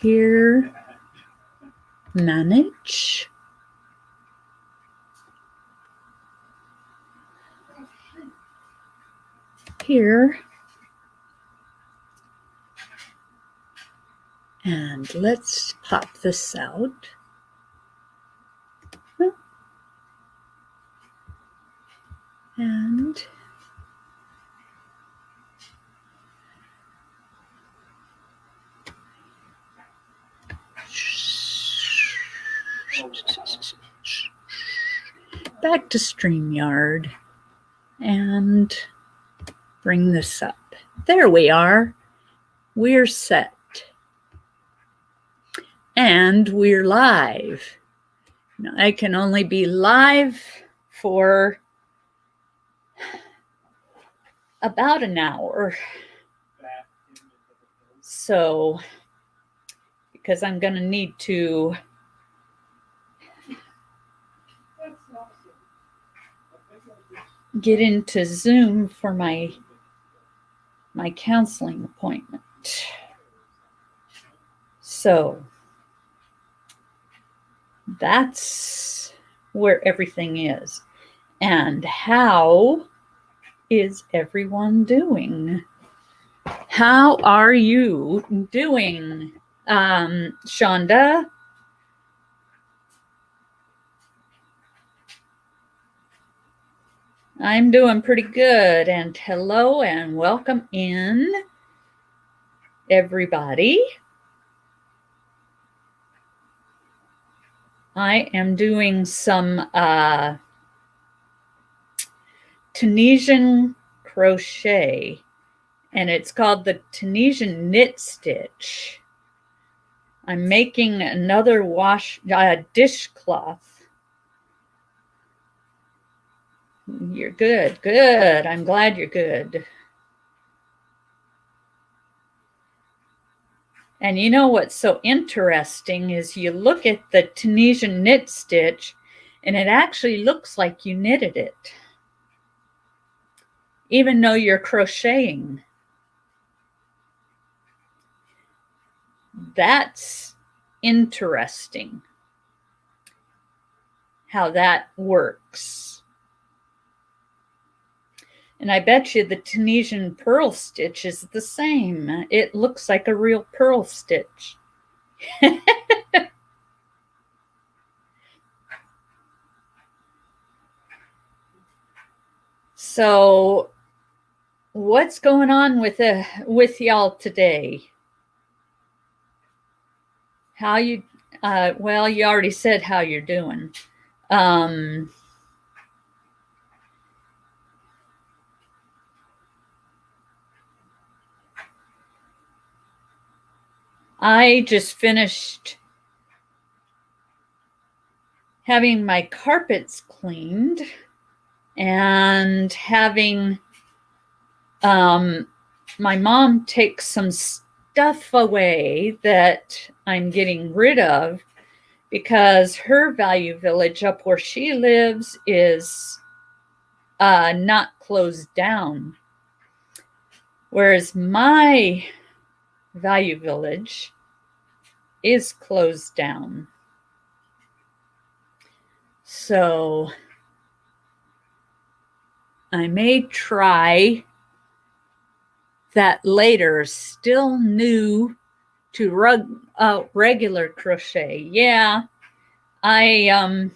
here, manage. Here. And let's pop this out. And back to StreamYard and bring this up. There we are. We're set. And we're live. Now, I can only be live for about an hour. So, because I'm going to need to get into Zoom for my counseling appointment. So that's where everything is. And how is everyone doing? How are you doing, Shonda? I'm doing pretty good. And hello and welcome in, everybody. I am doing some Tunisian crochet, and it's called the Tunisian knit stitch. I'm making another dishcloth. You're good, good. I'm glad you're good. And you know what's so interesting is you look at the Tunisian knit stitch and it actually looks like you knitted it, even though you're crocheting. That's interesting how that works. And I bet you the Tunisian purl stitch is the same. It looks like a real purl stitch. So what's going on with y'all today? How you, well, you already said how you're doing. I just finished having my carpets cleaned and having my mom take some stuff away that I'm getting rid of because her value village up where she lives is not closed down. Whereas my value village is closed down. So I may try that later. Still new to regular crochet. Yeah, I'm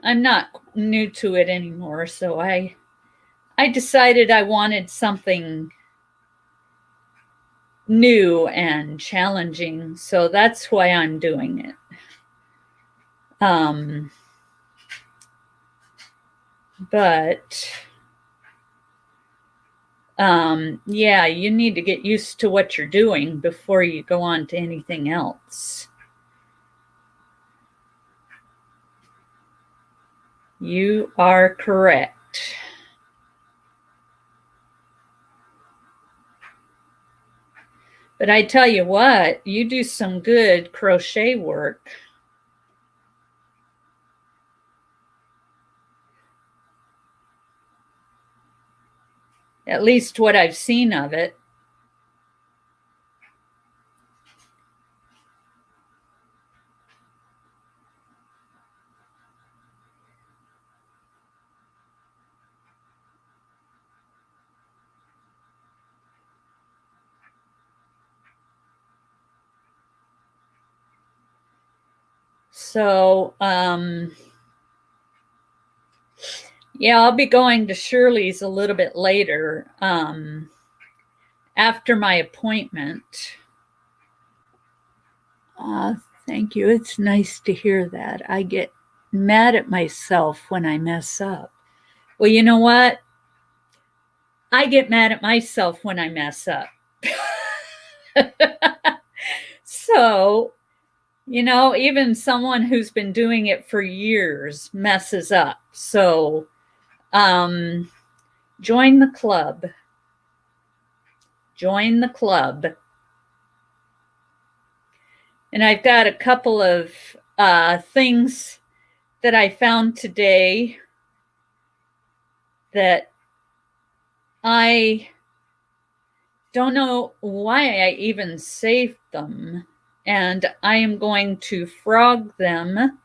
not new to it anymore. So I decided I wanted something new and challenging. So that's why I'm doing it. But yeah, you need to get used to what you're doing before you go on to anything else. You are correct. But I tell you what, you do some good crochet work. At least what I've seen of it. So, yeah, I'll be going to Shirley's a little bit later, after my appointment. Thank you. It's nice to hear that. I get mad at myself when I mess up. Well, you know what? I get mad at myself when I mess up. So, you know, even someone who's been doing it for years messes up. So, join the club. Join the club. And I've got a couple of things that I found today that I don't know why I even saved them. And I am going to frog them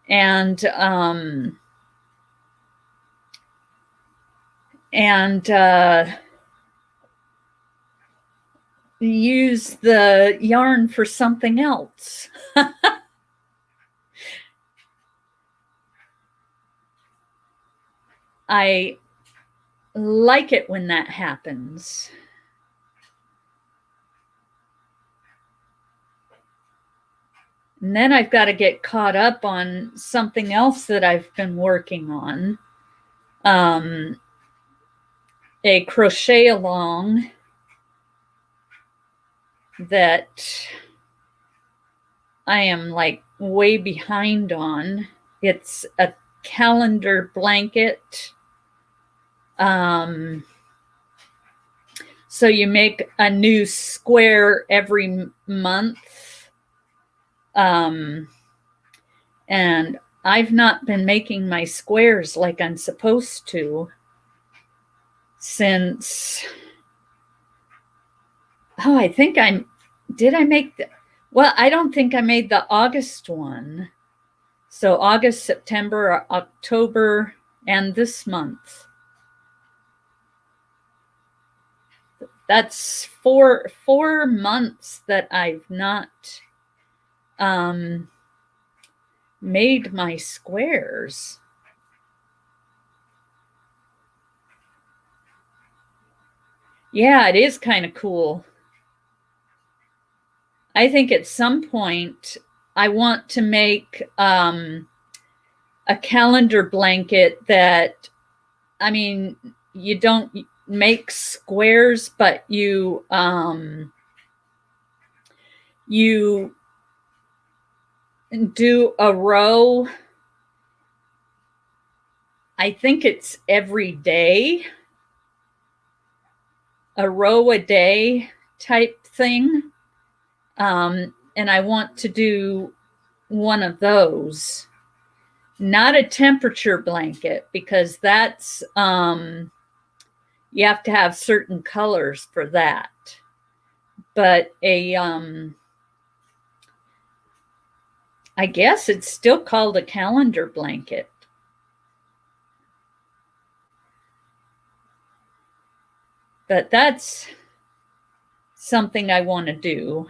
and use the yarn for something else. I like it when that happens. And then I've got to get caught up on something else that I've been working on. A crochet along that I am like way behind on. It's a calendar blanket. So you make a new square every month. And I've not been making my squares like I'm supposed to since, I think did I make well, I don't think I made the August one. So August, September, October, and this month. That's four months that I've not made my squares. Yeah, it is kind of cool. I think at some point I want to make a calendar blanket that, I mean, you don't make squares, but you do a row. I think it's every day, a row a day type thing. And I want to do one of those, not a temperature blanket, because that's, you have to have certain colors for that. But I guess it's still called a calendar blanket. But that's something I want to do.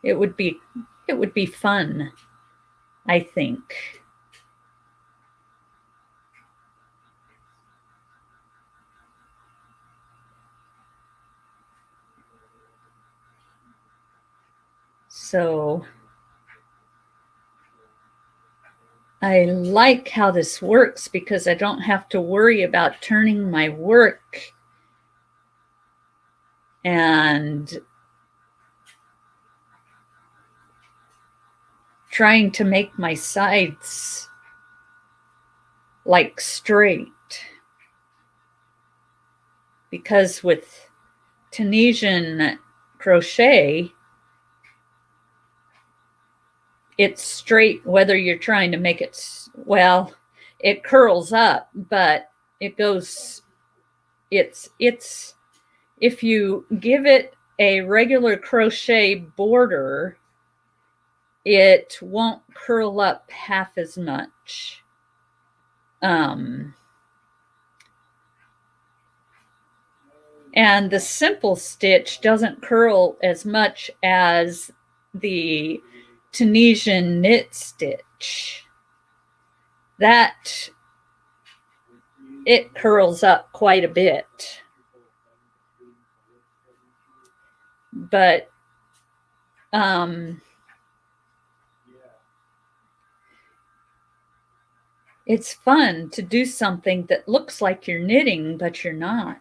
It would be fun, I think. So I like how this works because I don't have to worry about turning my work and trying to make my sides like straight. Because with Tunisian crochet, it's straight whether you're trying to make it, well, it curls up, but it goes, it's if you give it a regular crochet border, it won't curl up half as much. And the simple stitch doesn't curl as much as the Tunisian knit stitch. That, it curls up quite a bit. But it's fun to do something that looks like you're knitting, but you're not.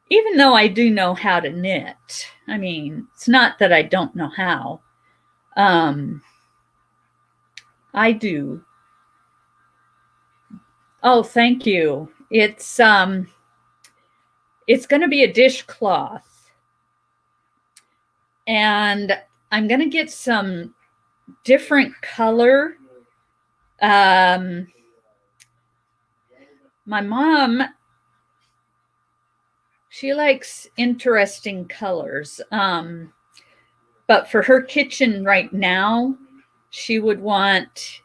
Even though I do know how to knit. I mean, it's not that I don't know how. I do. Oh, thank you. It's going to be a dishcloth. And I'm going to get some different color. My mom, she likes interesting colors. But for her kitchen right now, she would want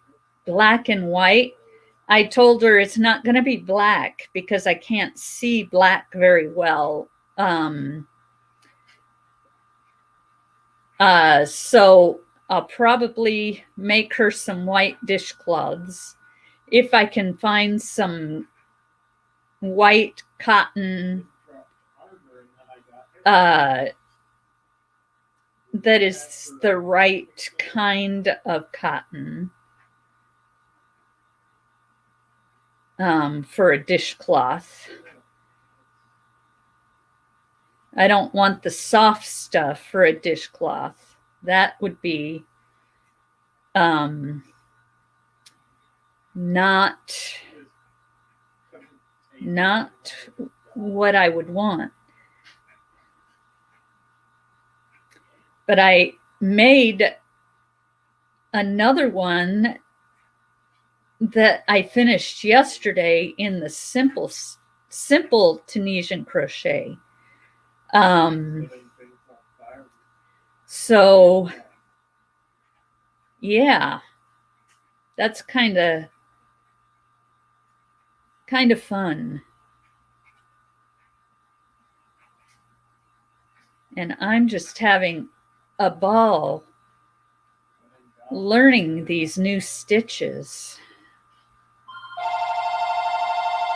black and white. I told her it's not going to be black because I can't see black very well. So I'll probably make her some white dishcloths. If I can find some white cotton that is the right kind of cotton for a dishcloth. I don't want the soft stuff for a dishcloth. That would be not what I would want. But I made another one that I finished yesterday in the simple Tunisian crochet. So yeah, that's kind of fun. And I'm just having a ball learning these new stitches.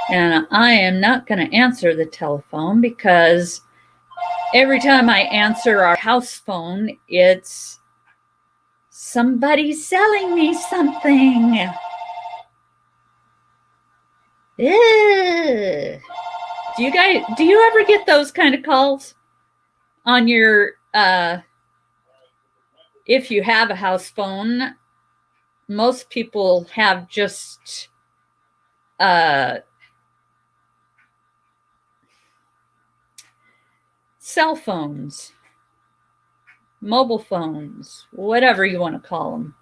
And I am not going to answer the telephone because every time I answer our house phone, it's somebody selling me something. Ew. Do you ever get those kind of calls on your if you have a house phone? Most people have just cell phones, mobile phones, whatever you want to call them.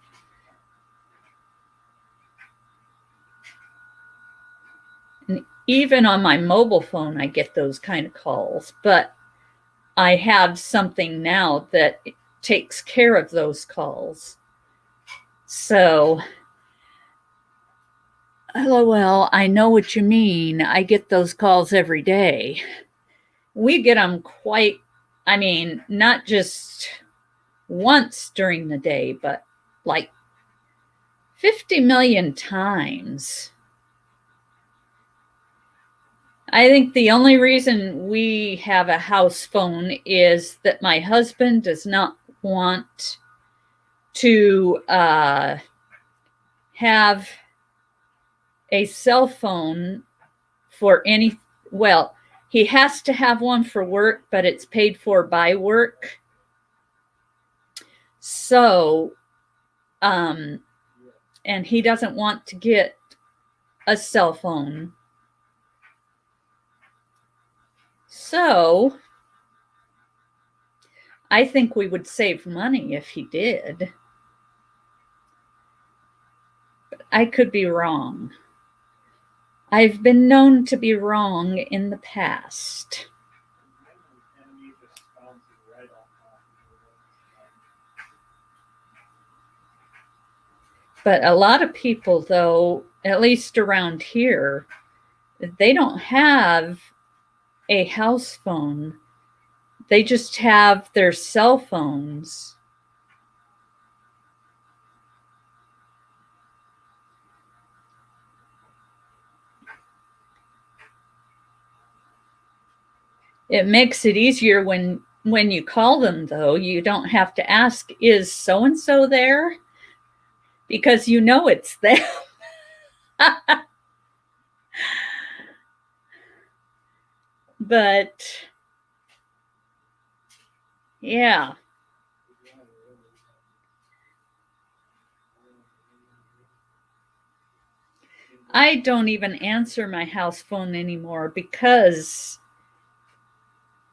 And even on my mobile phone, I get those kind of calls, but I have something now that takes care of those calls. So, LOL, I know what you mean. I get those calls every day. We get them not just once during the day, but like 50 million times. I think the only reason we have a house phone is that my husband does not want to have a cell phone for any, well, he has to have one for work, but it's paid for by work. So, and he doesn't want to get a cell phone. So, I think we would save money if he did. But I could be wrong. I've been known to be wrong in the past. But a lot of people, though, at least around here, they don't have a house phone. They just have their cell phones. It makes it easier when you call them, though. You don't have to ask, is so-and-so there? Because you know it's them. But yeah. I don't even answer my house phone anymore because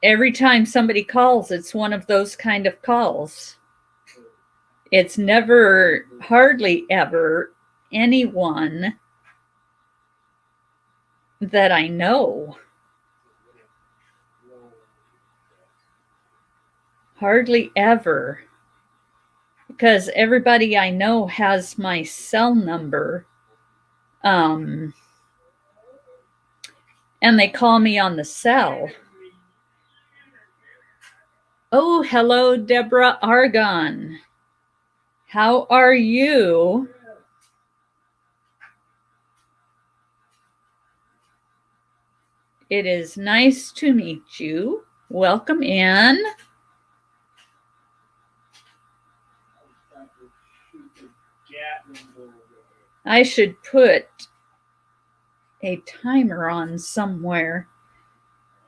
every time somebody calls, it's one of those kind of calls. It's never, hardly ever, anyone that I know. Hardly ever. Because everybody I know has my cell number. And they call me on the cell. Oh, hello, Deborah Argon. How are you? It is nice to meet you. Welcome in. I should put a timer on somewhere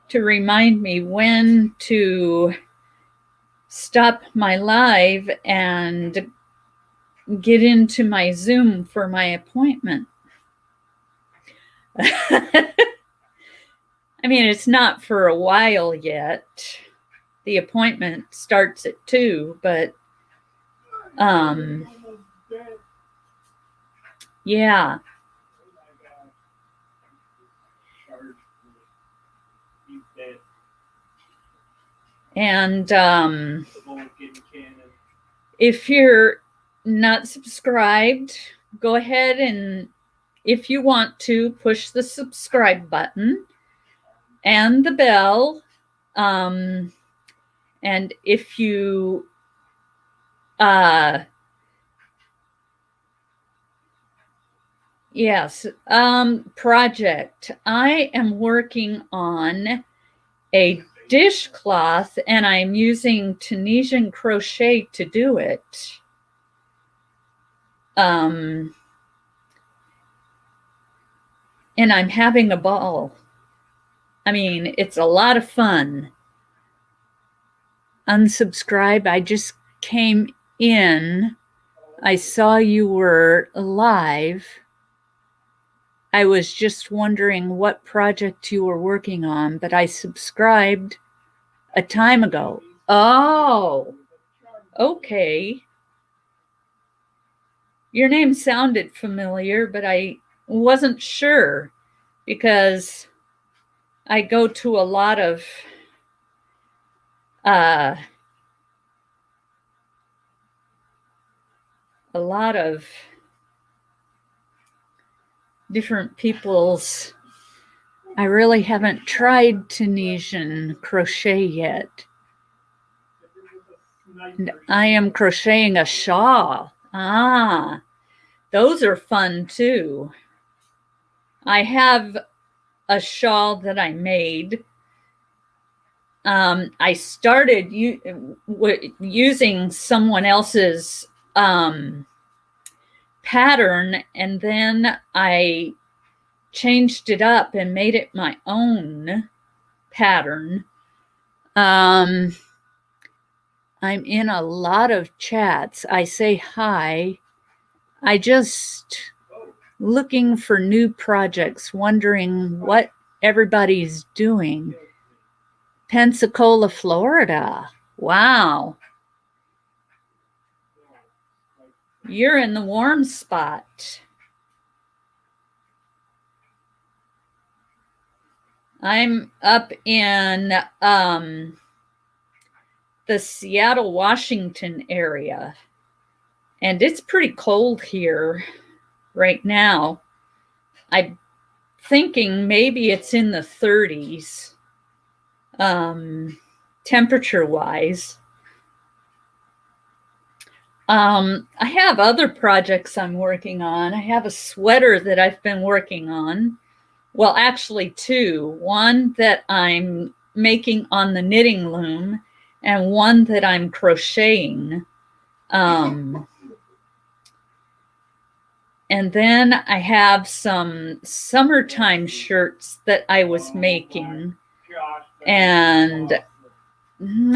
to remind me when to stop my live and get into my Zoom for my appointment. I mean, it's not for a while yet. The appointment starts at 2, but yeah. And if you're not subscribed, go ahead and, if you want to, push the subscribe button and the bell. And if you yes, project. I am working on a dishcloth and I'm using Tunisian crochet to do it. And I'm having a ball. I mean, it's a lot of fun. Unsubscribe. I just came in. I saw you were live. I was just wondering what project you were working on, but I subscribed a time ago. Oh, okay. Your name sounded familiar, but I wasn't sure because I go to a lot of different people's. I really haven't tried Tunisian crochet yet. And I am crocheting a shawl. Ah, those are fun too. I have a shawl that I made. I started using someone else's pattern, and then I changed it up and made it my own pattern. I'm in a lot of chats. I say hi. I just looking for new projects, wondering what everybody's doing. Pensacola, Florida. Wow. You're in the warm spot. I'm up in the Seattle, Washington area, and it's pretty cold here right now. I'm thinking maybe it's in the 30s, temperature wise. I have other projects I'm working on. I have a sweater that I've been working on. Well, actually two. One that I'm making on the knitting loom and one that I'm crocheting. And then I have some summertime shirts that I was making. And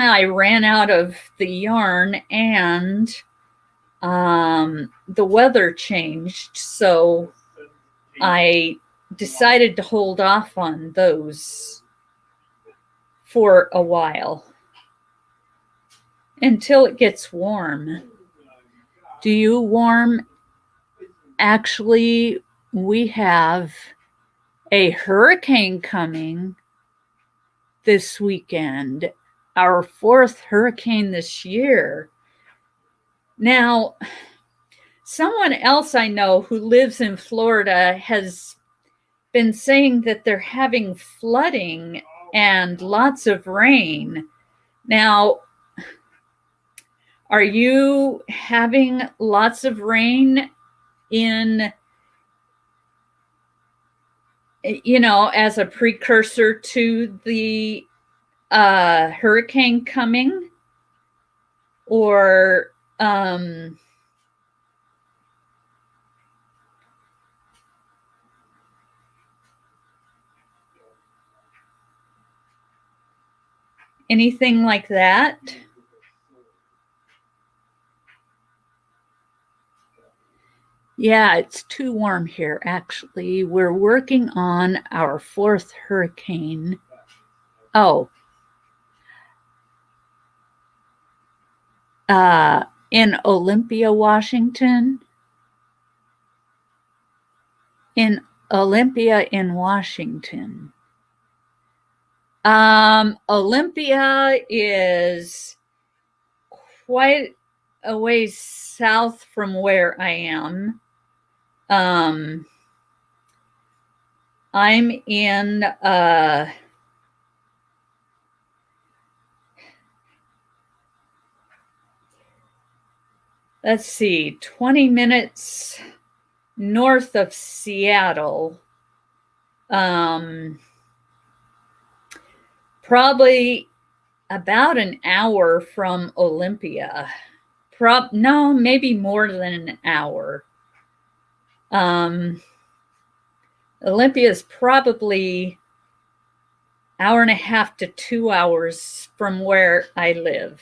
I ran out of the yarn and the weather changed. So I decided to hold off on those for a while until it gets warm. Do you warm? Actually, we have a hurricane coming this weekend, our 4th hurricane this year. Now, someone else I know who lives in Florida has been saying that they're having flooding and lots of rain. Now, are you having lots of rain in, as a precursor to the hurricane coming? Or anything like that? Yeah, it's too warm here, actually. We're working on our 4th hurricane. Oh. In Olympia, Washington. In Olympia, in Washington. Olympia is quite a ways south from where I am. I'm in let's see, 20 minutes north of Seattle. Probably about an hour from Olympia. No, maybe more than an hour. Olympia is probably hour and a half to 2 hours from where I live.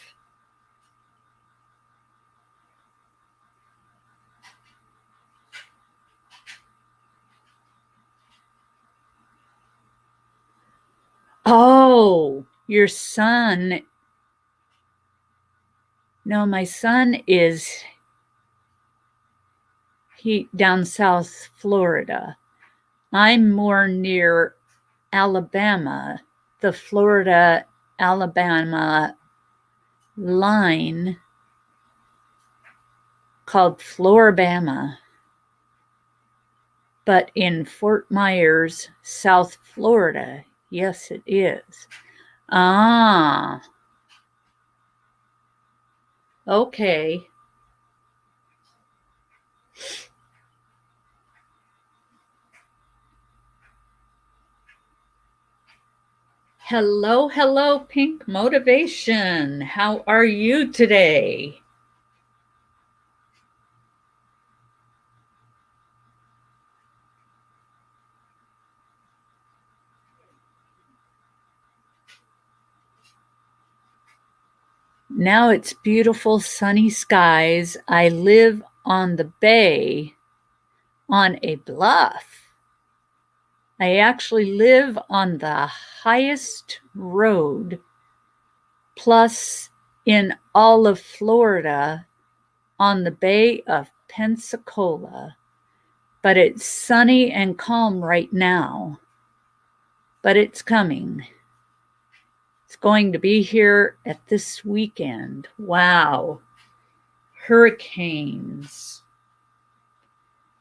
Oh, your son. No, my son is down South Florida. I'm more near Alabama, the Florida-Alabama line called Floribama, but in Fort Myers, South Florida. Yes, it is. Ah, okay. Hello, hello, Pink Motivation. How are you today? Now it's beautiful sunny skies. I live on the bay on a bluff. I actually live on the highest road, plus in all of Florida, on the Bay of Pensacola. But it's sunny and calm right now. But it's coming. It's going to be here at this weekend. Wow. Hurricanes.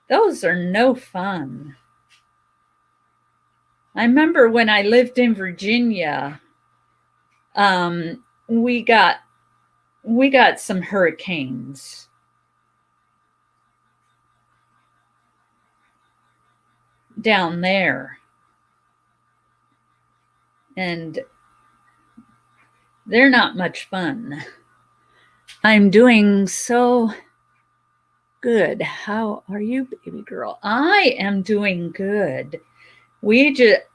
Those are no fun. I remember when I lived in Virginia, we got some hurricanes. Down there. And they're not much fun. I'm doing so good. How are you, baby girl? I am doing good.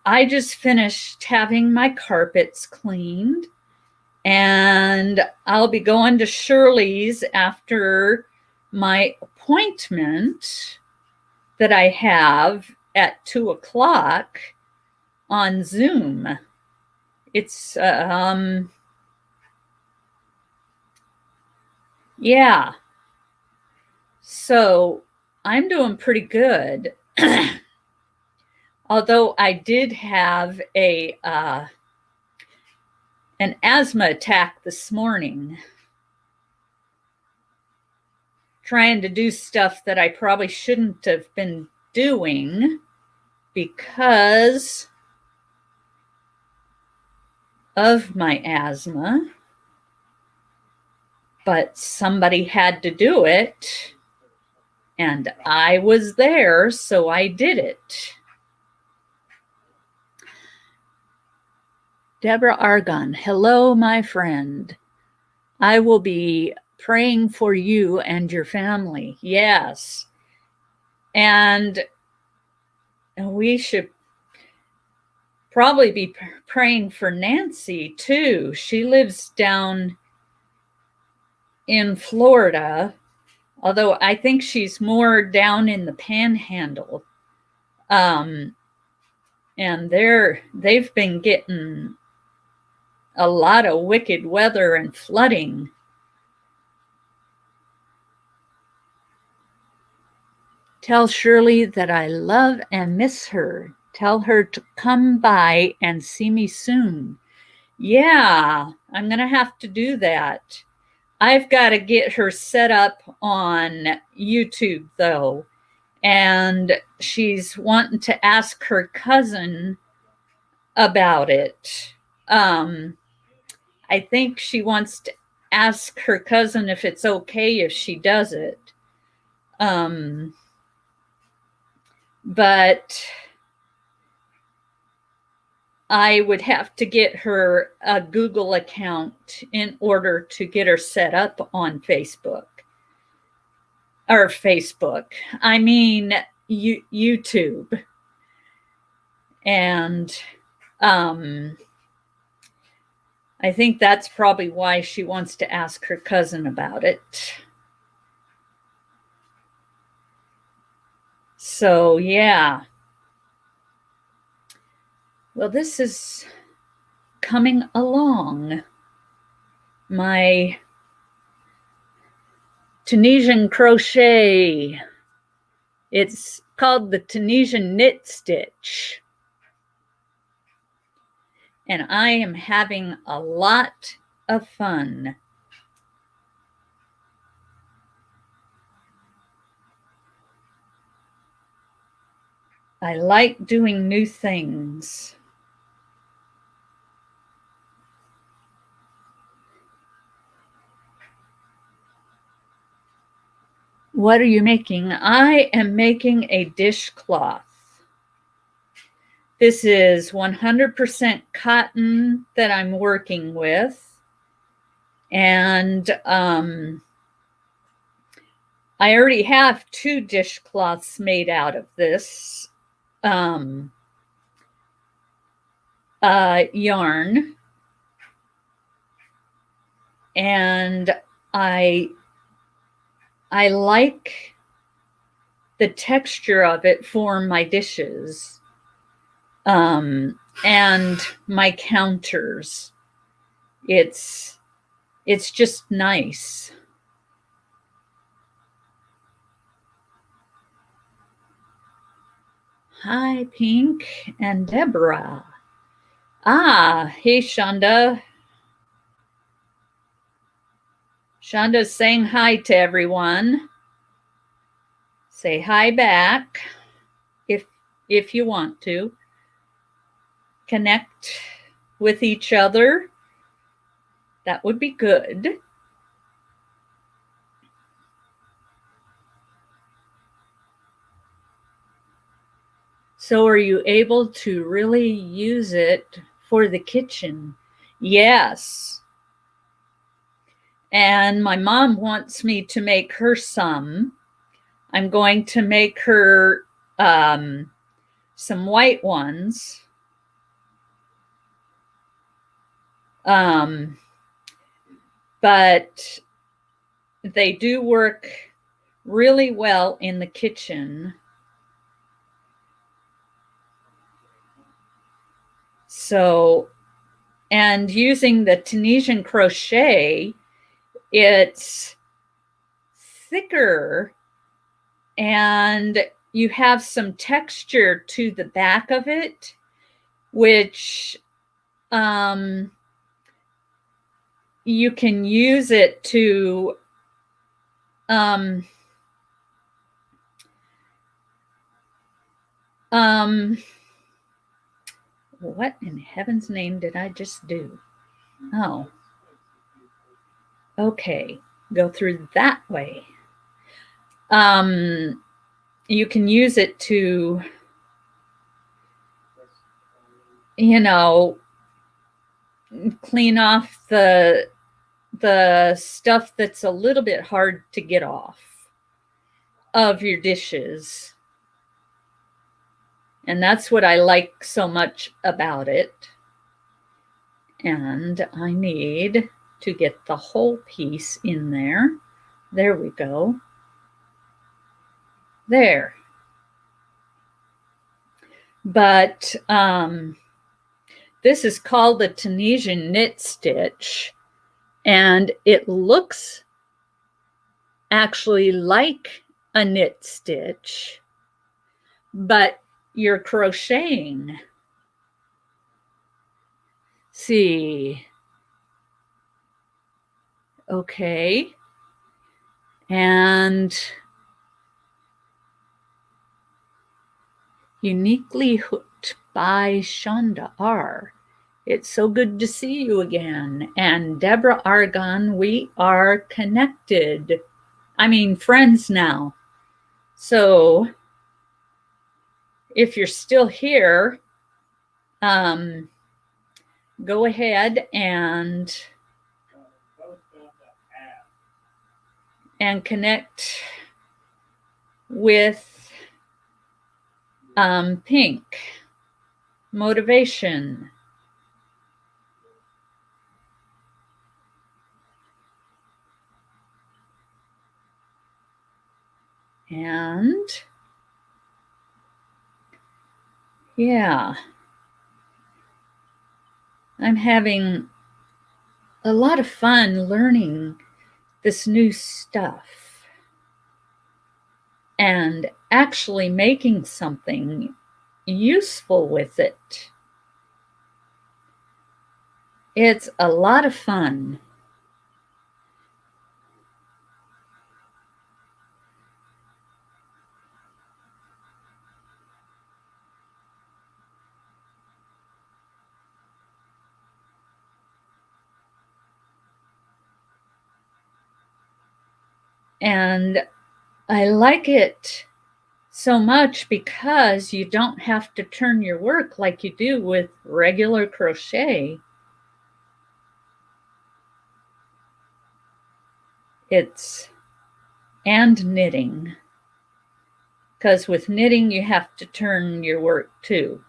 I just finished having my carpets cleaned, and I'll be going to Shirley's after my appointment that I have at 2:00 on Zoom. It's yeah. So I'm doing pretty good. Although I did have an asthma attack this morning, trying to do stuff that I probably shouldn't have been doing because of my asthma. But somebody had to do it, and I was there, so I did it. Deborah Argon, hello, my friend. I will be praying for you and your family. Yes. And we should probably be praying for Nancy too. She lives down in Florida, although I think she's more down in the Panhandle. And they've been getting a lot of wicked weather and flooding. Tell Shirley that I love and miss her. Tell her to come by and see me soon. Yeah, I'm going to have to do that. I've got to get her set up on YouTube, though. And she's wanting to ask her cousin about it. I think she wants to ask her cousin if it's okay if she does it. But I would have to get her a Google account in order to get her set up on Facebook. Or Facebook. I mean, YouTube. And I think that's probably why she wants to ask her cousin about it. So, yeah. Well, this is coming along. My Tunisian crochet. It's called the Tunisian knit stitch. And I am having a lot of fun. I like doing new things. What are you making? I am making a dishcloth. This is 100% cotton that I'm working with. And I already have 2 dishcloths made out of this yarn. And I like the texture of it for my dishes and my counters. It's just nice. Hi, Pink and Deborah. Hey, Shonda. Shonda's saying hi to everyone. Say hi back if you want to. connect with each other, that would be good. So are you able to really use it for the kitchen? Yes. And my mom wants me to make her some. I'm going to make her some white ones. But they do work really well in the kitchen. So, and using the Tunisian crochet, it's thicker and you have some texture to the back of it, which you can use it to what in heaven's name did I just do? Oh, okay, go through that way. You can use it to, you know, clean off the stuff that's a little bit hard to get off of your dishes. And that's what I like so much about it. And I need to get the whole piece in there. There we go. There. But this is called the Tunisian knit stitch. And it looks actually like a knit stitch, but you're crocheting. See. Okay. And uniquely hooked by Shonda R. It's so good to see you again. And Deborah Argon, we are connected. I mean, friends now. So if you're still here, go ahead and connect with Pink Motivation. And yeah, I'm having a lot of fun learning this new stuff and actually making something useful with it. It's a lot of fun. And I like it so much because you don't have to turn your work like you do with regular crochet. And knitting, because with knitting you have to turn your work too.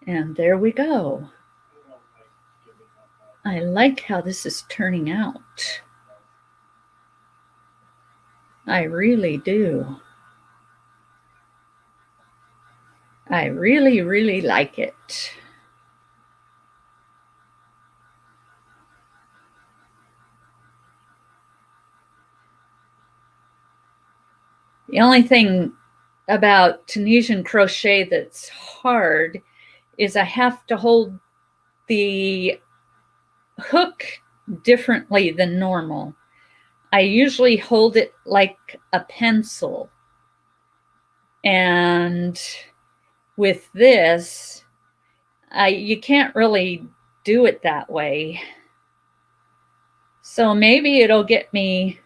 And there we go. I like how this is turning out. I really do. I really, really like it. The only thing about Tunisian crochet that's hard is I have to hold the hook differently than normal. I usually hold it like a pencil. And with this, you can't really do it that way. So maybe it'll get me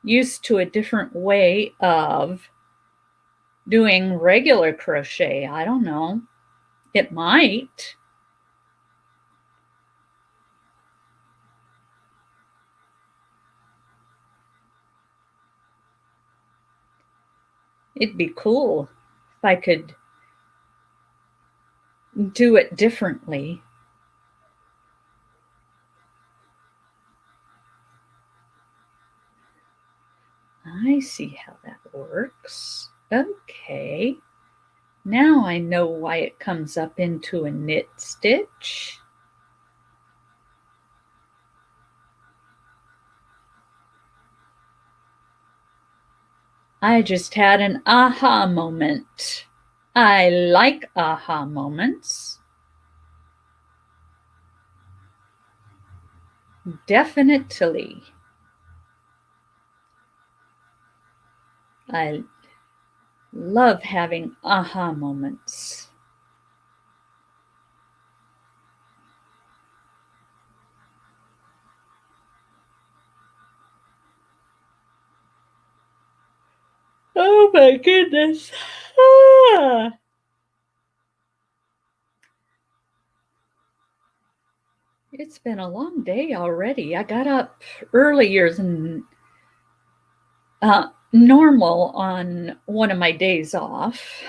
used to a different way of doing regular crochet. I don't know. It might. It'd be cool if I could do it differently. I see how that works. Okay. Now I know why it comes up into a knit stitch. I just had an aha moment. I like aha moments. Definitely. I love having aha moments. Oh my goodness. Ah. It's been a long day already. I got up earlier than normal on one of my days off.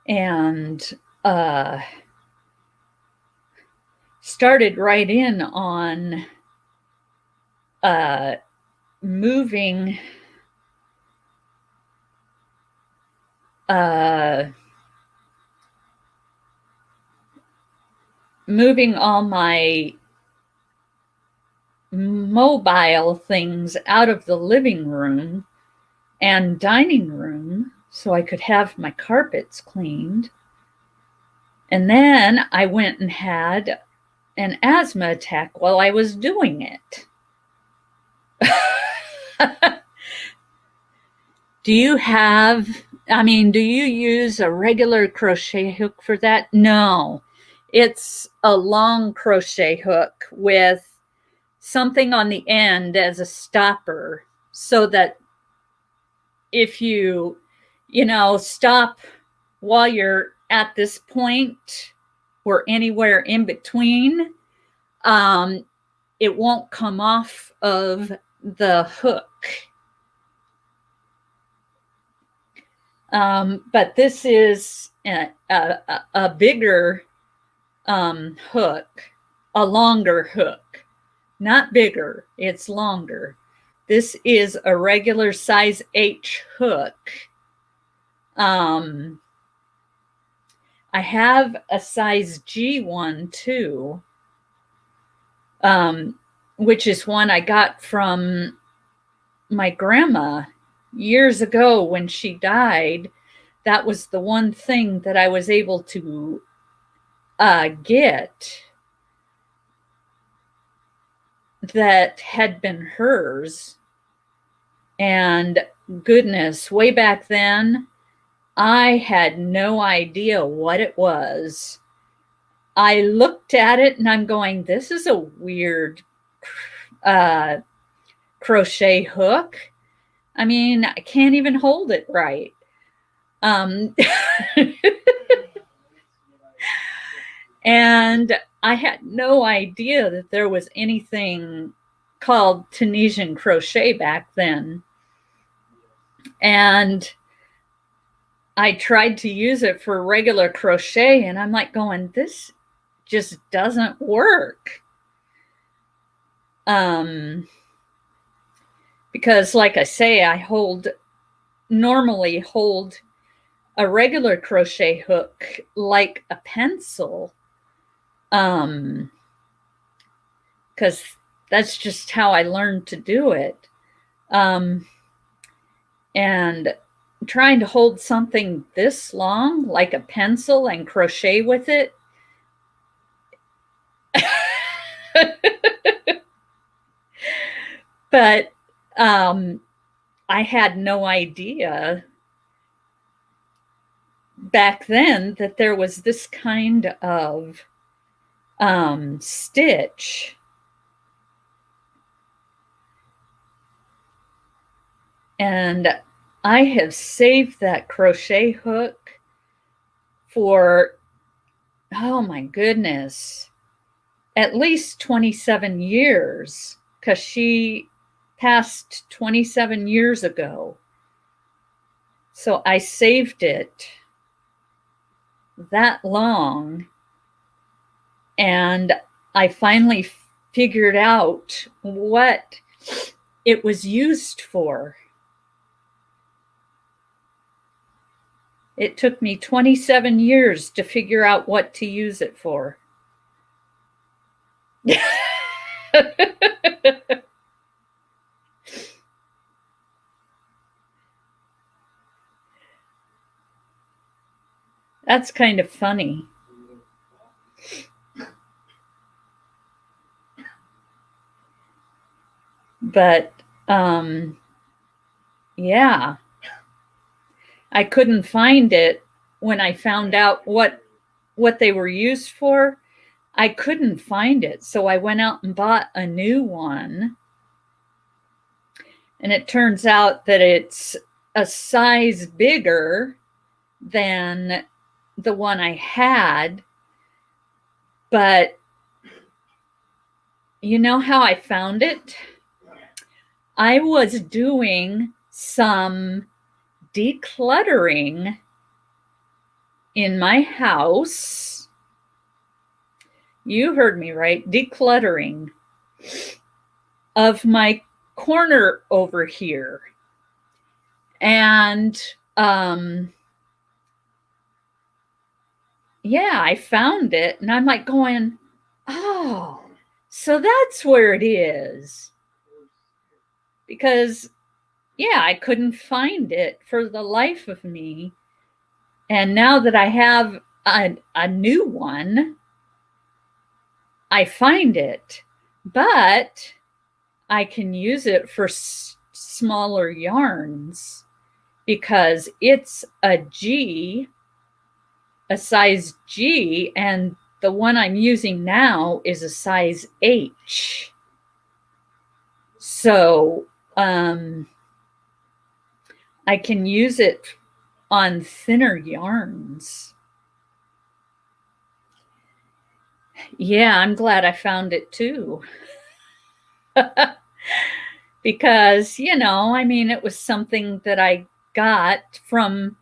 And started right in on moving moving all my mobile things out of the living room and dining room so I could have my carpets cleaned. And then I went and had an asthma attack while I was doing it. Do you use a regular crochet hook for that? No, it's a long crochet hook with something on the end as a stopper so that if you stop while you're at this point or anywhere in between, it won't come off of the hook. But this is a bigger hook, a longer hook, not bigger, it's longer. This is a regular size H hook. I have a size G one too, which is one I got from my grandma years ago when she died. That was the one thing that I was able to get that had been hers. And goodness, way back then, I had no idea what it was. I looked at it and I'm going, this is a weird crochet hook. I mean, I can't even hold it right. And I had no idea that there was anything called Tunisian crochet back then. And I tried to use it for regular crochet and I'm like going, this just doesn't work. Because like I say, I normally hold a regular crochet hook like a pencil. Because that's just how I learned to do it. And trying to hold something this long like a pencil and crochet with it But I had no idea back then that there was this kind of stitch. And I have saved that crochet hook for, oh my goodness, at least 27 years, because she passed 27 years ago. So I saved it that long, and I finally figured out what it was used for. It took me 27 years to figure out what to use it for. That's kind of funny. But yeah, I couldn't find it when I found out what they were used for. I couldn't find it, so I went out and bought a new one. And it turns out that it's a size bigger than the one I had. But you know how I found it? I was doing some decluttering in my house. You heard me right, decluttering of my corner over here. And yeah, I found it, and I'm like going, oh, so that's where it is. Because yeah, I couldn't find it for the life of me. And now that I have a new one, I find it, but I can use it for smaller yarns because it's a size G, and the one I'm using now is a size H. So I can use it on thinner yarns. Yeah, I'm glad I found it too. Because, you know, I mean, it was something that I got from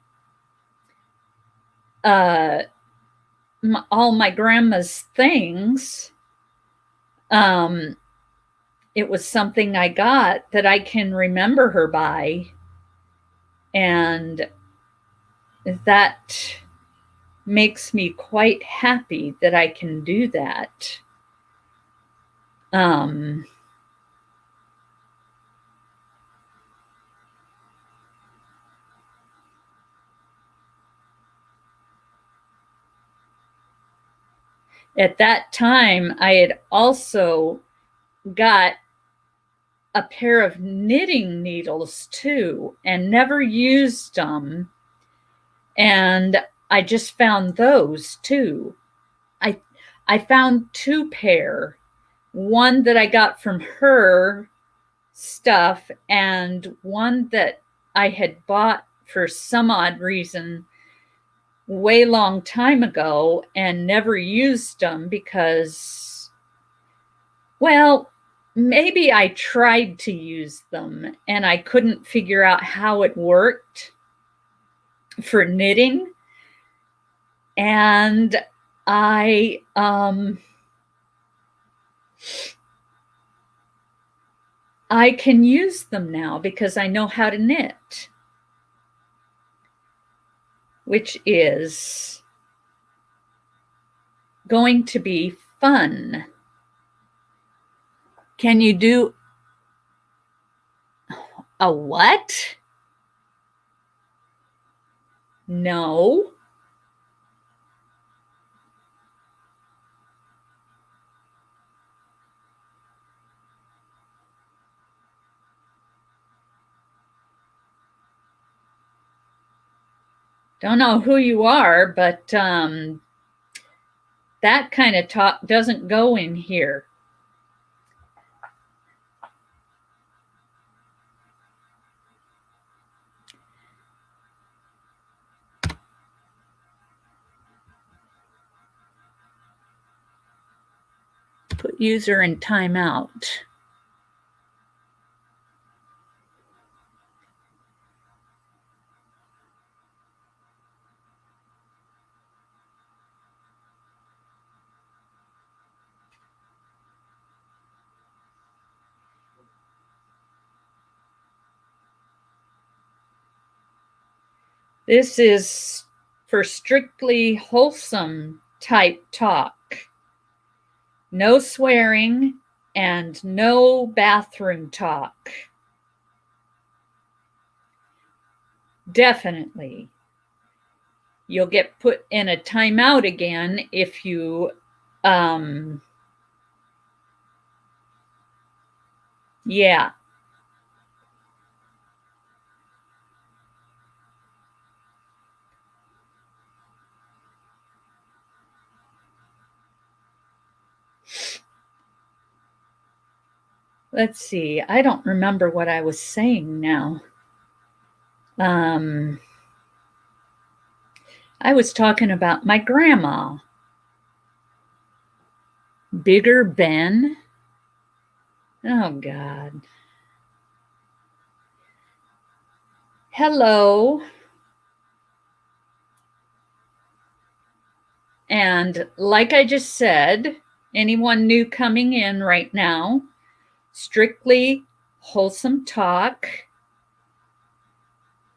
all my grandma's things. It was something I got that I can remember her by. And that makes me quite happy that I can do that. At that time, I had also got a pair of knitting needles too, and never used them. And I just found those too. I found two pair, one that I got from her stuff, and one that I had bought for some odd reason way long time ago and never used them because, well, maybe I tried to use them and I couldn't figure out how it worked for knitting. And I can use them now because I know how to knit, which is going to be fun. Can you do a what? No. Don't know who you are, but that kind of talk doesn't go in here. Put user in timeout. This is for strictly wholesome type talk. No swearing and no bathroom talk. Definitely. You'll get put in a timeout again if you yeah. Let's see. I don't remember what I was saying now. I was talking about my grandma. Bigger Ben? Oh, God. Hello. And like I just said, anyone new coming in right now, strictly wholesome talk,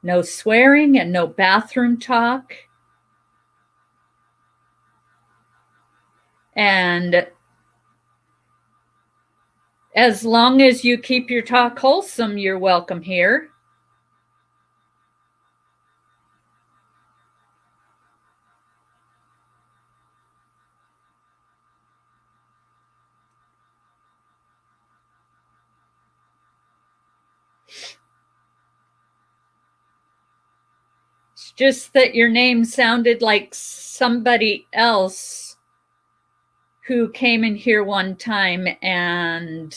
no swearing and no bathroom talk. And as long as you keep your talk wholesome, you're welcome here. It's just that your name sounded like somebody else who came in here one time, and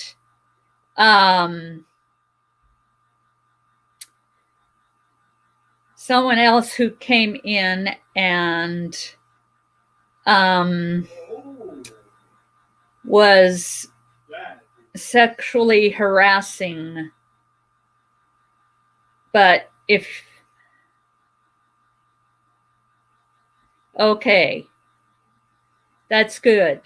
someone else who came in and was sexually harassing. But if okay, that's good.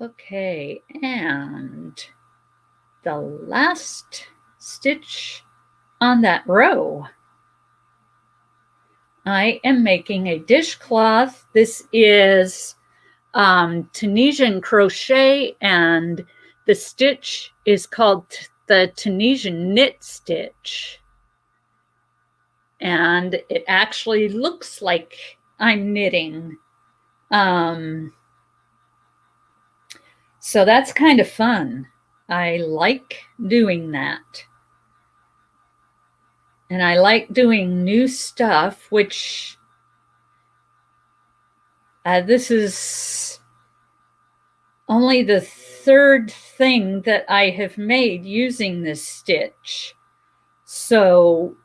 Okay, and the last stitch on that row, I am making a dishcloth. This is Tunisian crochet, and the stitch is called the Tunisian knit stitch. And it actually looks like I'm knitting. So that's kind of fun. I like doing that. And I like doing new stuff, which this is only the third thing that I have made using this stitch. So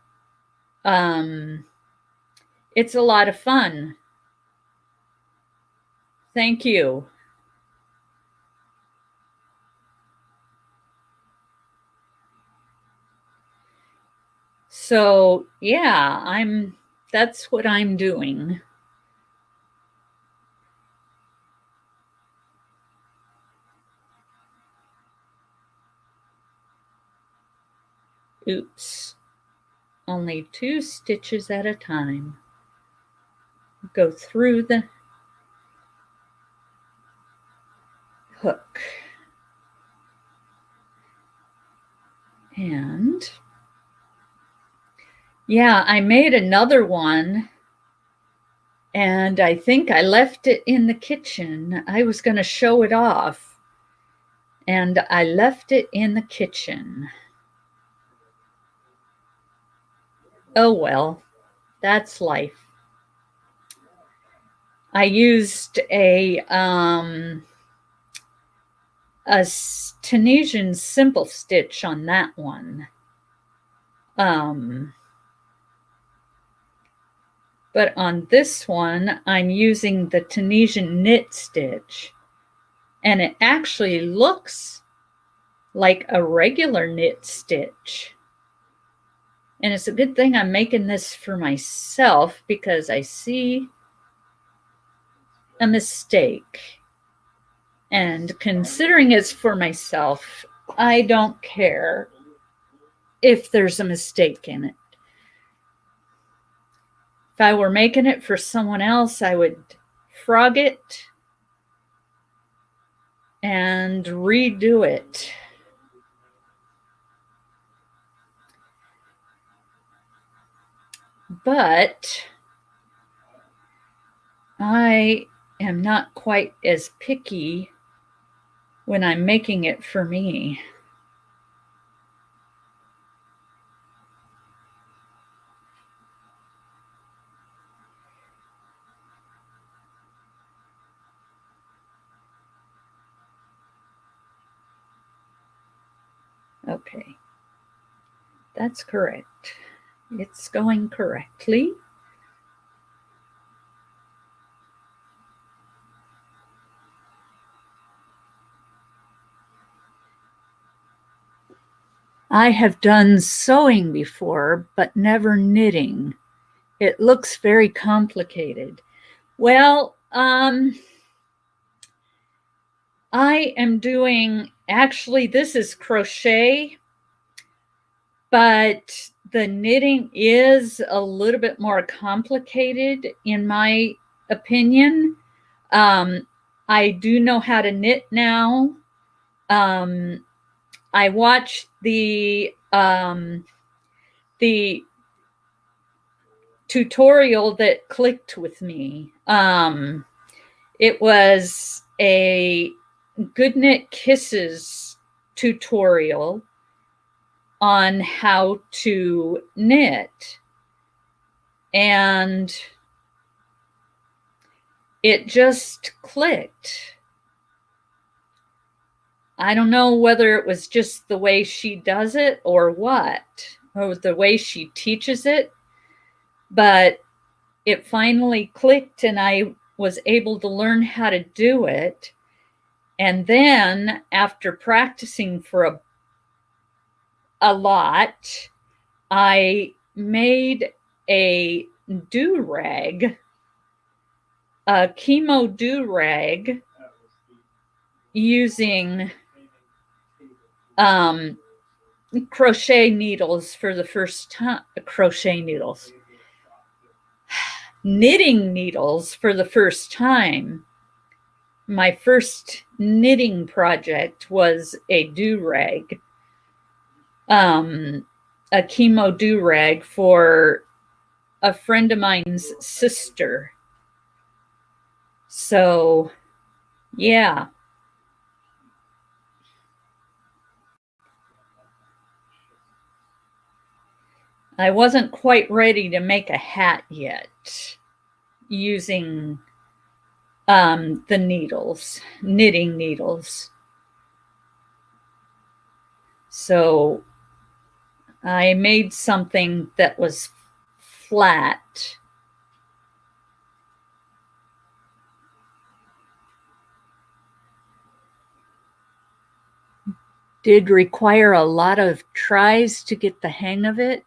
it's a lot of fun. Thank you. So yeah, that's what I'm doing. Oops. Only 2 stitches at a time. Go through the hook. And Yeah, I made another one, and I think I left it in the kitchen. I was going to show it off, and I left it in the kitchen. Oh well, that's life. I used a Tunisian simple stitch on that one. But on this one, I'm using the Tunisian knit stitch, and it actually looks like a regular knit stitch. And it's a good thing I'm making this for myself, because I see a mistake. And considering it's for myself, I don't care if there's a mistake in it. If I were making it for someone else, I would frog it and redo it. But I am not quite as picky when I'm making it for me. Okay, that's correct. It's going correctly. I have done sewing before, but never knitting. It looks very complicated. Well, I am doing, actually, this is crochet, but the knitting is a little bit more complicated, in my opinion. I do know how to knit now. I watched the tutorial that clicked with me. It was a Good Knit Kisses tutorial on how to knit. And it just clicked. I don't know whether it was just the way she does it or what, or the way she teaches it, but it finally clicked and I was able to learn how to do it. And then after practicing for a lot, I made a do-rag, a chemo do-rag, using crochet needles for the first time. Knitting needles for the first time. My first knitting project was a do-rag, a chemo do-rag for a friend of mine's sister. So, yeah. I wasn't quite ready to make a hat yet using the needles, knitting needles. So I made something that was flat. Did require a lot of tries to get the hang of it.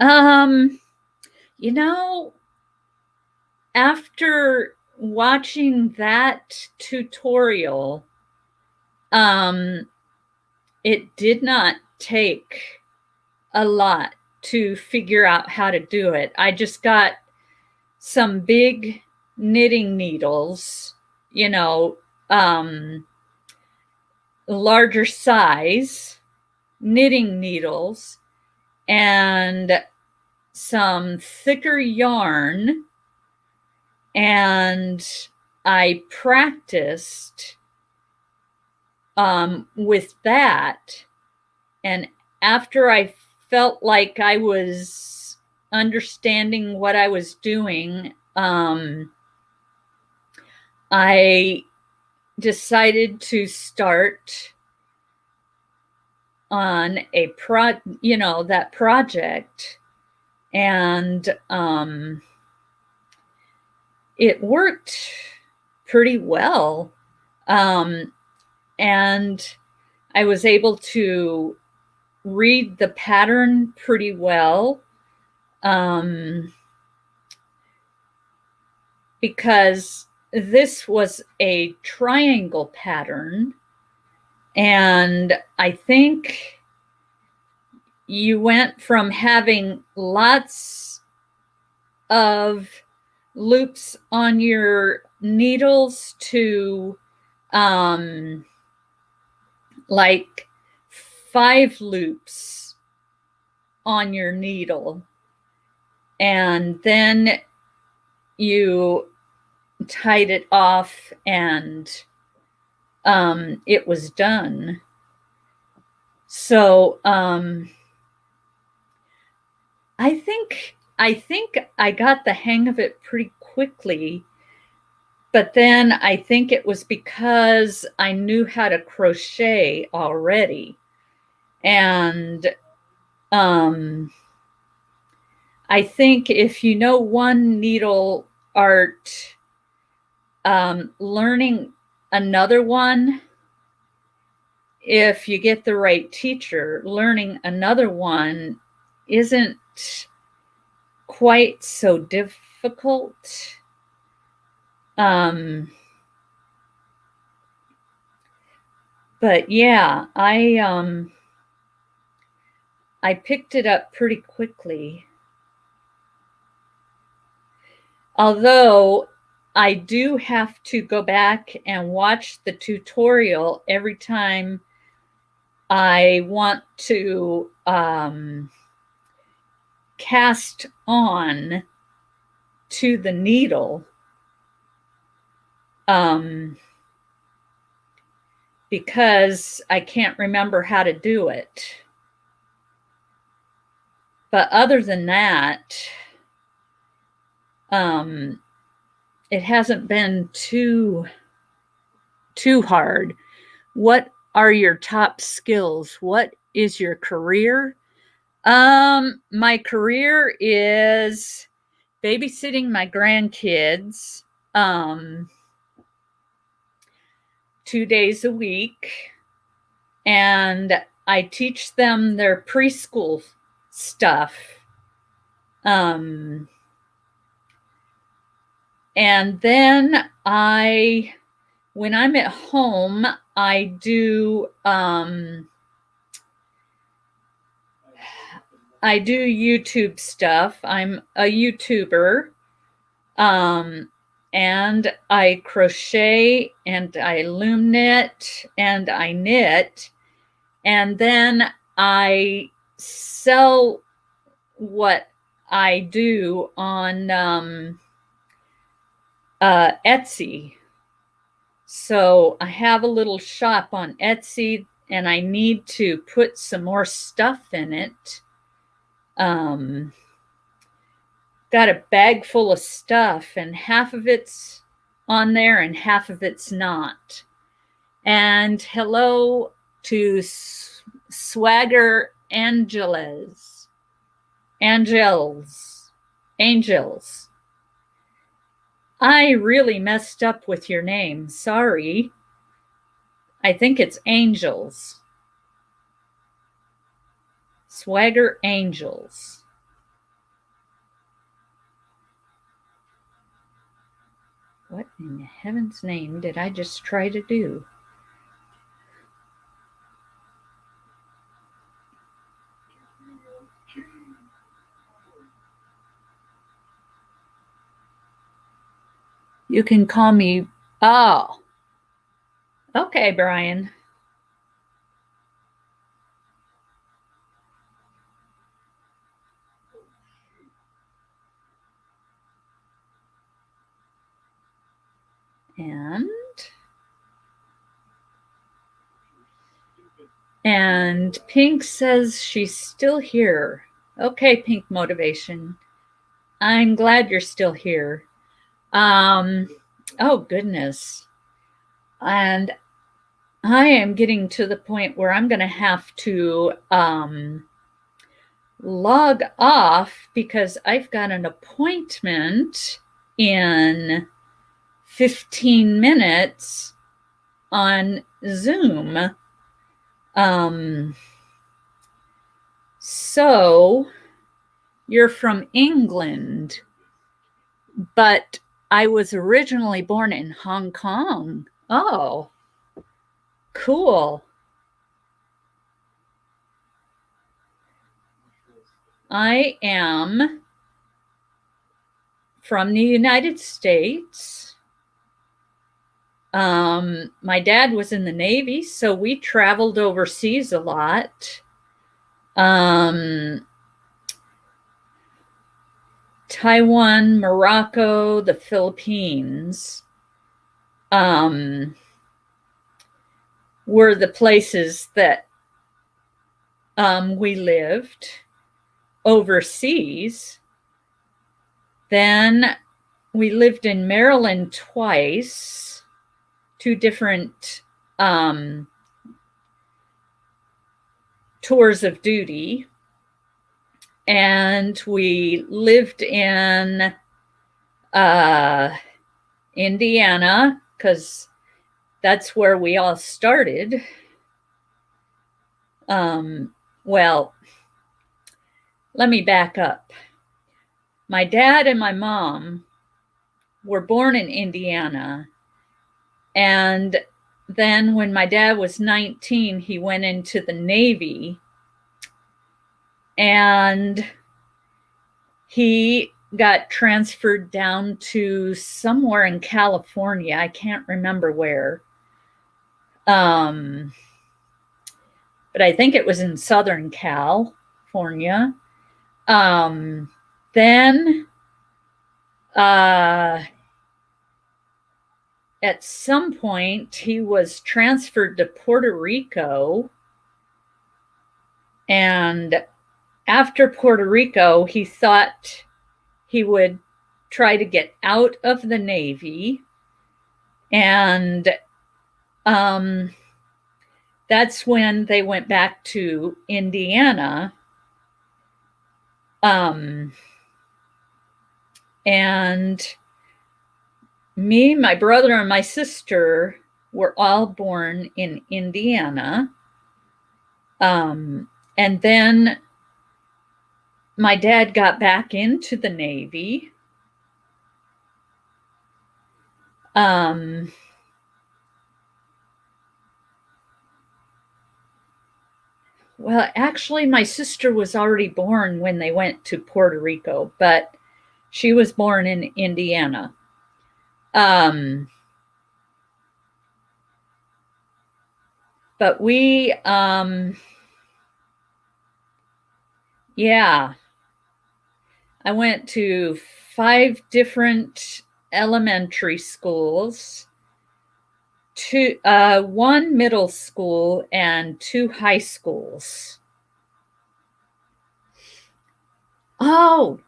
You know, after watching that tutorial, it did not take a lot to figure out how to do it. I just got some big knitting needles, you know, larger size knitting needles, and some thicker yarn, and I practiced with that. And after I felt like I was understanding what I was doing, I decided to start on that project, and it worked pretty well, and I was able to read the pattern pretty well, because this was a triangle pattern, and I think you went from having lots of loops on your needles to like 5 loops on your needle, and then you tied it off, and it was done. So I think I got the hang of it pretty quickly, but then I think it was because I knew how to crochet already. And I think if you know one needle art, learning another one, if you get the right teacher, learning another one isn't quite so difficult. But yeah, I picked it up pretty quickly. Although I do have to go back and watch the tutorial every time I want to cast on to the needle, because I can't remember how to do it. But other than that, it hasn't been too hard. What are your top skills? What is your career? My career is babysitting my grandkids 2 days a week, and I teach them their preschool stuff. And then when I'm at home, I do YouTube stuff. I'm a YouTuber, and I crochet, and I loom knit, and I knit, and then I sell what I do on Etsy. So I have a little shop on Etsy, and I need to put some more stuff in it. Got a bag full of stuff, and half of it's on there and half of it's not. And hello to Swagger Angels. I really messed up with your name. Sorry. I think it's Angels. Swagger Angels. What in heaven's name did I just try to do? You can call me. Oh. Okay, Brian. And Pink says she's still here. Okay, Pink Motivation. I'm glad you're still here. Oh, goodness. And I am getting to the point where I'm going to have to log off because I've got an appointment in 15 minutes on Zoom. So you're from England, but I was originally born in Hong Kong. Oh, cool. I am from the United States. My dad was in the Navy, so we traveled overseas a lot. Taiwan, Morocco, the Philippines were the places that we lived overseas. Then we lived in Maryland twice, 2 different tours of duty. And we lived in Indiana because that's where we all started. Well, let me back up. My dad and my mom were born in Indiana. And then when my dad was 19, he went into the Navy. And he got transferred down to somewhere in California. I can't remember where. But I think it was in Southern California. Then at some point, he was transferred to Puerto Rico. And after Puerto Rico, he thought he would try to get out of the Navy. And that's when they went back to Indiana. And me, my brother, and my sister were all born in Indiana. And then my dad got back into the Navy. Well, actually, my sister was already born when they went to Puerto Rico, but she was born in Indiana. But we, yeah, I went to 5 different elementary schools, 1 middle school, and 2 high schools. Oh,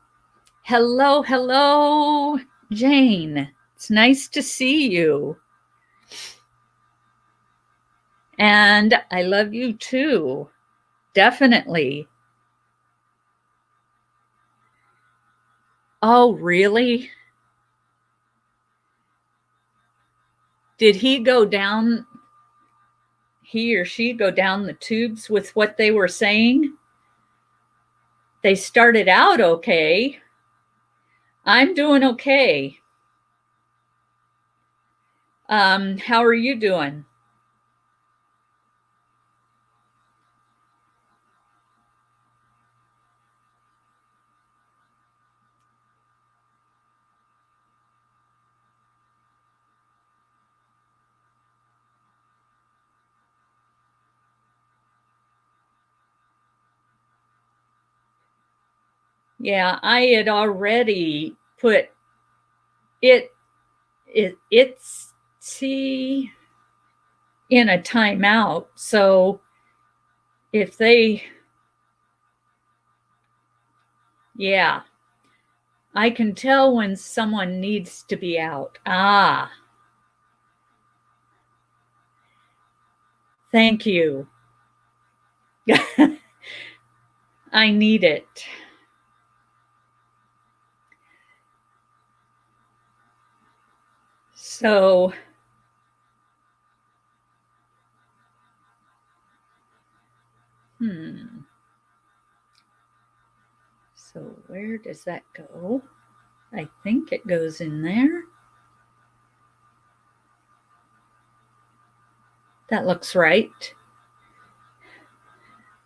hello, Jane. It's nice to see you. And I love you too. Definitely. Oh, really? Did he or she go down the tubes with what they were saying? They started out okay. I'm doing okay. How are you doing? Yeah, I had already put it's see in a timeout. So if they, yeah, I can tell when someone needs to be out. Ah, thank you. I need it. So, so where does that go? I think it goes in there. That looks right.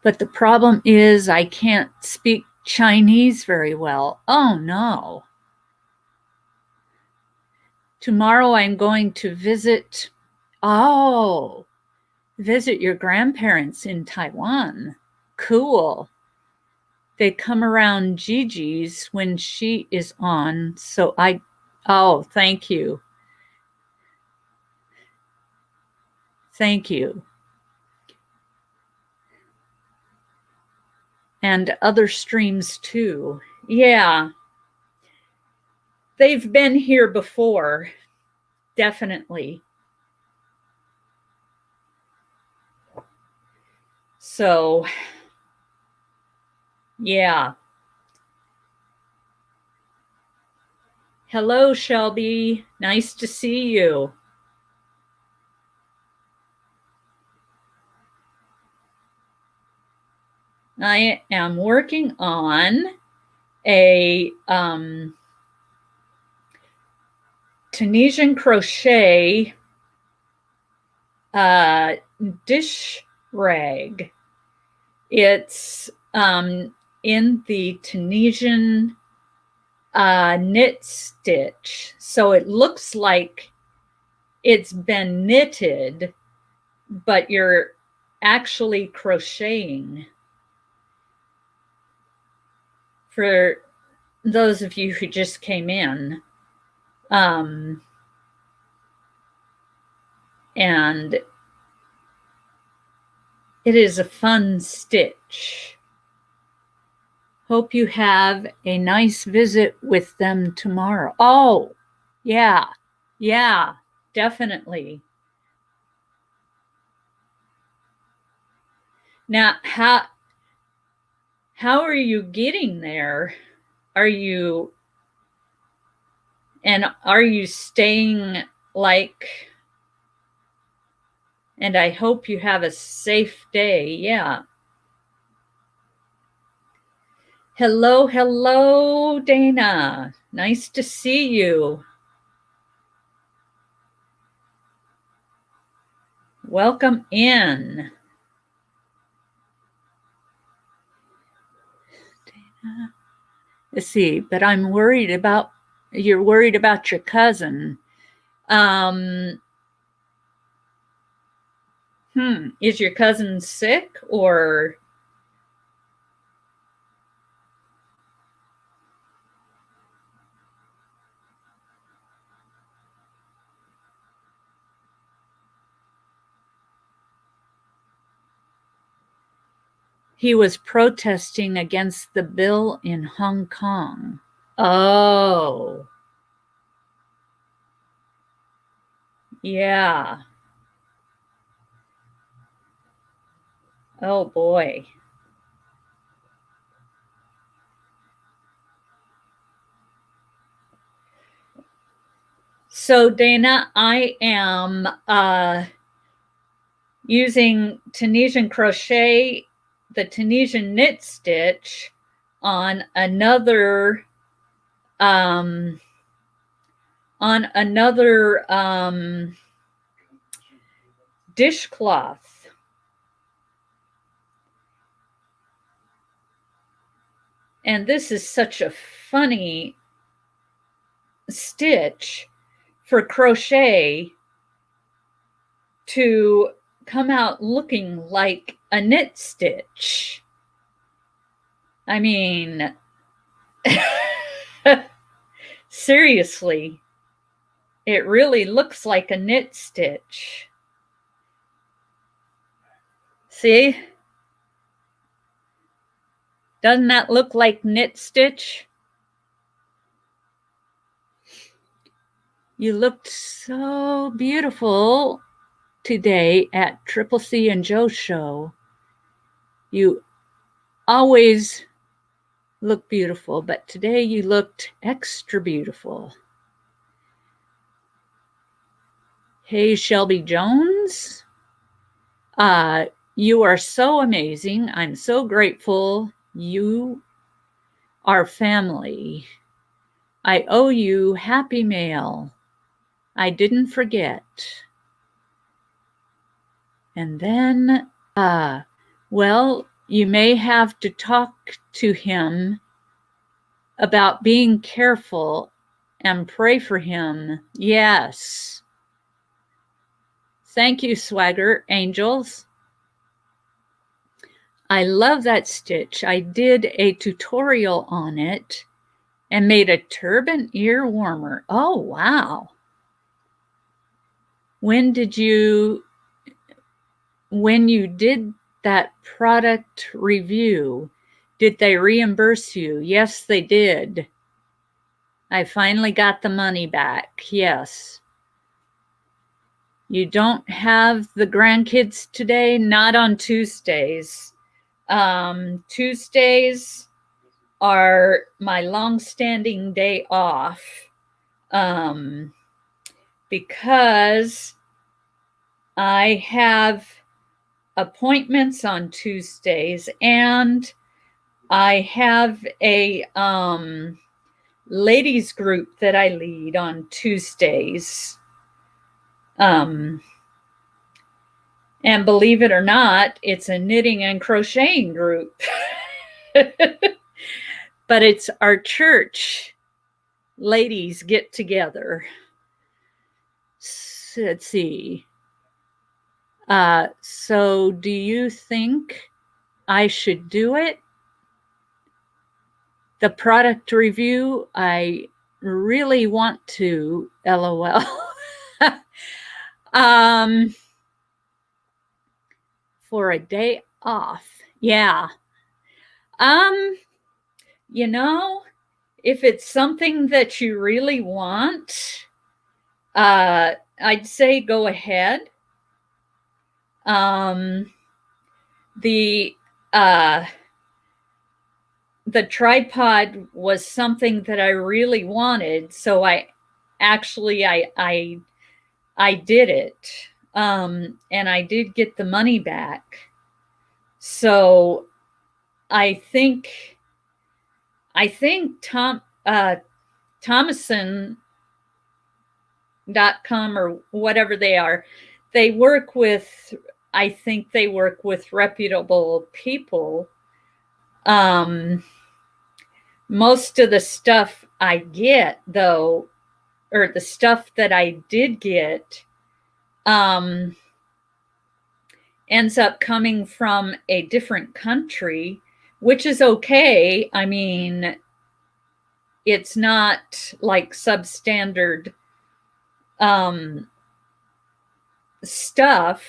But the problem is I can't speak Chinese very well. Oh no. Tomorrow I'm going to visit your grandparents in Taiwan. Cool. They come around Gigi's when she is on. So thank you. Thank you. And other streams too. Yeah. They've been here before. Definitely. So, yeah. Hello, Shelby. Nice to see you. I am working on a Tunisian crochet dish rag. It's in the Tunisian knit stitch. So it looks like it's been knitted, but you're actually crocheting. For those of you who just came in, and it is a fun stitch. Hope you have a nice visit with them tomorrow. Oh, yeah, definitely. Now, how are you getting there? Are you staying and I hope you have a safe day. Yeah. Hello, Dana. Nice to see you. Welcome in. Dana. Let's see, but you're worried about your cousin. Is your cousin sick or? He was protesting against the bill in Hong Kong. Oh. Yeah. Oh boy. So Dana, I am using Tunisian crochet, the Tunisian knit stitch on another dishcloth. And this is such a funny stitch for crochet to come out looking like a knit stitch. I mean, seriously. it really looks like a knit stitch. See? Doesn't that look like knit stitch? You looked so beautiful today at Triple C and Joe's show. You always look beautiful, but today you looked extra beautiful. Hey, Shelby Jones. You are so amazing. I'm so grateful you are family. I owe you happy mail. I didn't forget. And then, well, you may have to talk to him about being careful and pray for him. Yes. Thank you, Swagger Angels. I love that stitch. I did a tutorial on it and made a turban ear warmer. Oh, wow. When you did that product review, did they reimburse you? Yes, they did. I finally got the money back. Yes. You don't have the grandkids today? Not on Tuesdays. Tuesdays are my long-standing day off because I have appointments on Tuesdays, and I have a ladies group that I lead on Tuesdays. And believe it or not, it's a knitting and crocheting group. But it's our church ladies get together. Let's see. So do you think I should do it? The product review, I really want to, LOL. For a day off. Yeah. You know, if it's something that you really want, I'd say go ahead. The tripod was something that I really wanted, so I did it, and I did get the money back. So I think Thomason.com or whatever they are, they work with reputable people. Most of the stuff I get, though, or the stuff that I did get, ends up coming from a different country, which is okay. I mean, it's not like substandard stuff.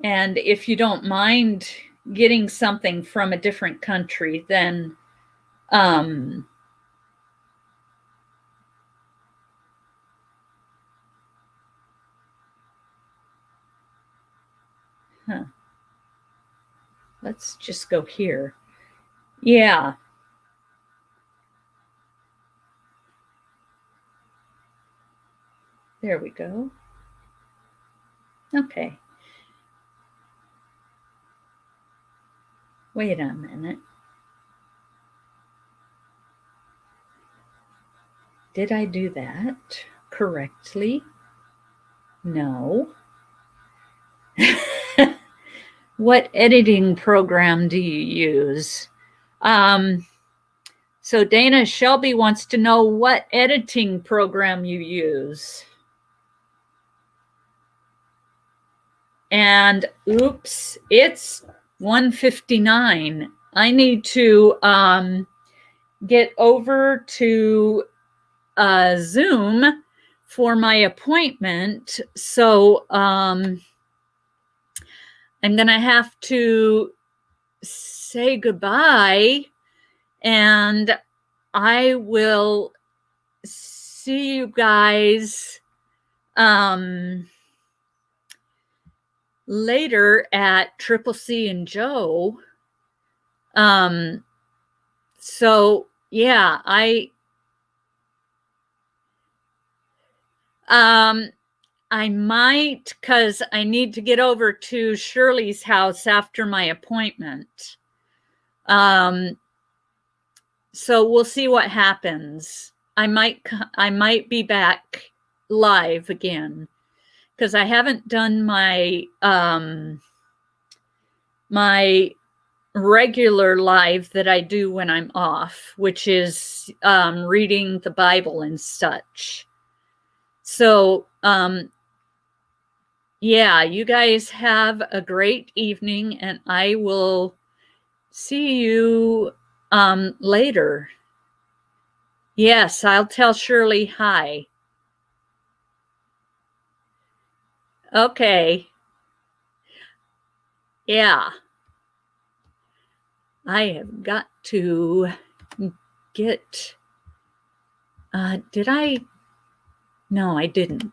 And if you don't mind getting something from a different country, then let's just go here. Yeah. There we go. Okay. Wait a minute. Did I do that correctly? No. What editing program do you use? So Dana Shelby wants to know what editing program you use. And oops, it's 1:59. I need to get over to Zoom for my appointment. So I'm going to have to say goodbye, and I will see you guys later at Triple C and Joe. So yeah, I might, because I need to get over to Shirley's house after my appointment. So we'll see what happens. I might be back live again, because I haven't done my my regular live that I do when I'm off, which is reading the Bible and such. So yeah, you guys have a great evening, and I will see you later. Yes, I'll tell Shirley hi. Okay. Yeah. I have got to get, did I? No, I didn't.